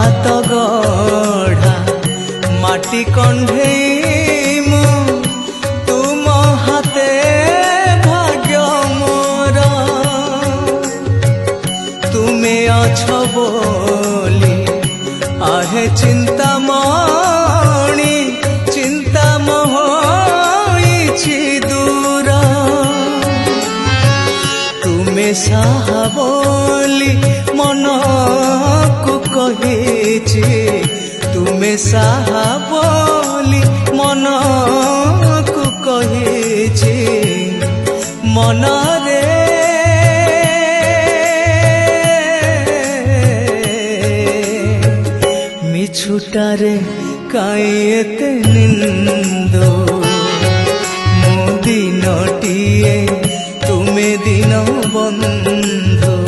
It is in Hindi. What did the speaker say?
हाथ गढ़ा माटी कंढेई मु तुम हाथे भाग्य मोर तुमे अछ बोली आहे चिंता मणि चिंता मोहिछि दूर तुमे साहा बोली मन को कहिछि तुमे साहा बोली मन को कहिछि मन रे मिछुटारे काई एते निंदो मो दिनटिए तुमे दिन बंधु